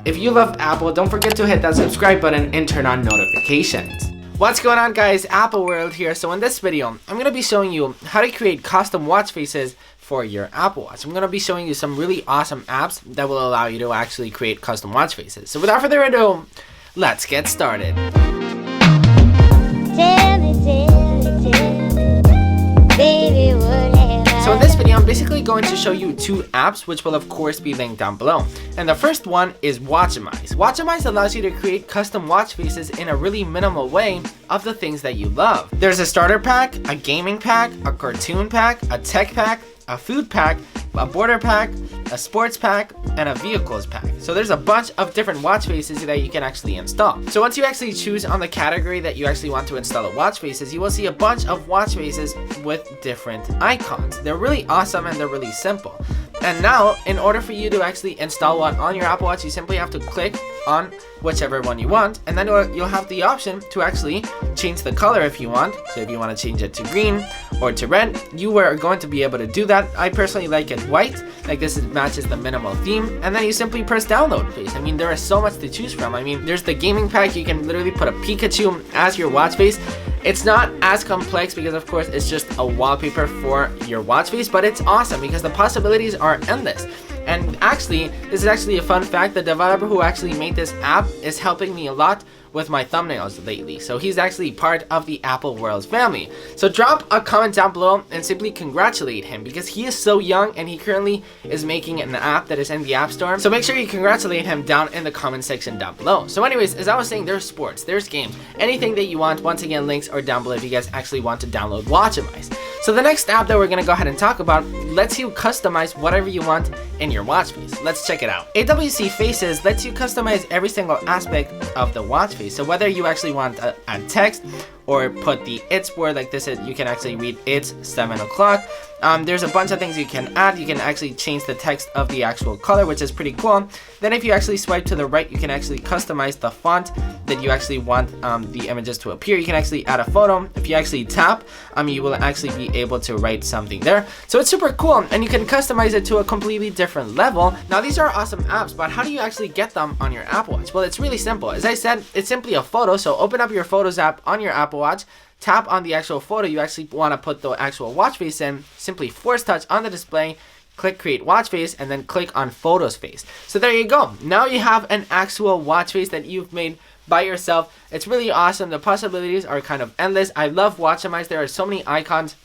If you love Apple, don't forget to hit that subscribe button and turn on notifications. What's going on, guys? Apple World here. So in this video, I'm going to be showing you how to create custom watch faces for your Apple Watch. I'm going to be showing you some really awesome apps that will allow you to actually create custom watch faces. So without further ado, let's get started. So in this video, I'm basically going to show you two apps, which will of course be linked down below. And the first one is WatchMySwatch. WatchMySwatch allows you to create custom watch faces in a really minimal way of the things that you love. There's a starter pack, a gaming pack, a cartoon pack, a tech pack, a food pack, a border pack, a sports pack, and a vehicles pack. So there's a bunch of different watch faces that you can actually install. So once you actually choose on the category that you actually want to install a watch faces, you will see a bunch of watch faces with different icons. They're really awesome and they're really simple. And now, in order for you to actually install one on your Apple Watch, you simply have to click on whichever one you want, and then you'll have the option to actually change the color if you want. So if you want to change it to green or to red, you are going to be able to do that. I personally like it white, like this matches the minimal theme, and then you simply press download face. I mean, there is so much to choose from. I mean, there's the gaming pack. You can literally put a Pikachu as your watch face. It's not as complex because of course it's just a wallpaper for your watch face, but it's awesome because the possibilities are endless. And actually, this is actually a fun fact, the developer who actually made this app is helping me a lot with my thumbnails lately. So he's actually part of the Apple World family. So drop a comment down below and simply congratulate him because he is so young and he currently is making an app that is in the App Store. So make sure you congratulate him down in the comment section down below. So anyways, as I was saying, there's sports, there's games, anything that you want. Once again, links are down below if you guys actually want to download WatchMySwatch. So the next app that we're going to go ahead and talk about lets you customize whatever you want in your watch face. Let's check it out. AWSee Faces lets you customize every single aspect of the watch face. So whether you actually want a text or put the it's word like this, you can actually read it's 7 o'clock. There's a bunch of things you can add. You can actually change the text of the actual color, which is pretty cool. Then if you actually swipe to the right, you can actually customize the font that you actually want the images to appear. You can actually add a photo. If you actually tap, you will actually be able to write something there. So it's super cool, and you can customize it to a completely different level. Now these are awesome apps, but how do you actually get them on your Apple Watch? Well, it's really simple. As I said, it's simply a photo. So open up your Photos app on your Apple Watch. Tap on the actual photo you actually want to put the actual watch face in. Simply force touch on the display, click create watch face, and then click on photos face. So there you go. Now you have an actual watch face that you've made by yourself. It's really awesome. The possibilities are kind of endless. I love WatchMySwatch. There are so many icons.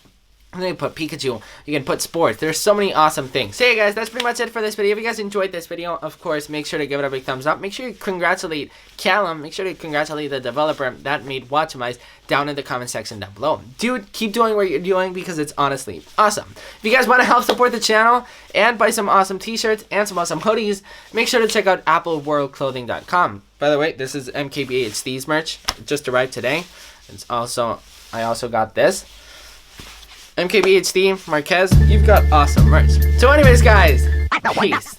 You can put Pikachu, you can put sports, there's so many awesome things. So yeah guys, that's pretty much it for this video. If you guys enjoyed this video, of course, make sure to give it a big thumbs up. Make sure you congratulate Callum, make sure to congratulate the developer that made WatchMySwatch down in the comment section down below. Dude, keep doing what you're doing because it's honestly awesome. If you guys want to help support the channel and buy some awesome t-shirts and some awesome hoodies, make sure to check out appleworldclothing.com. By the way, this is MKBHD's merch. It just arrived today. I also got this. MKBHD, Marquez, you've got awesome merch. So anyways, guys, peace.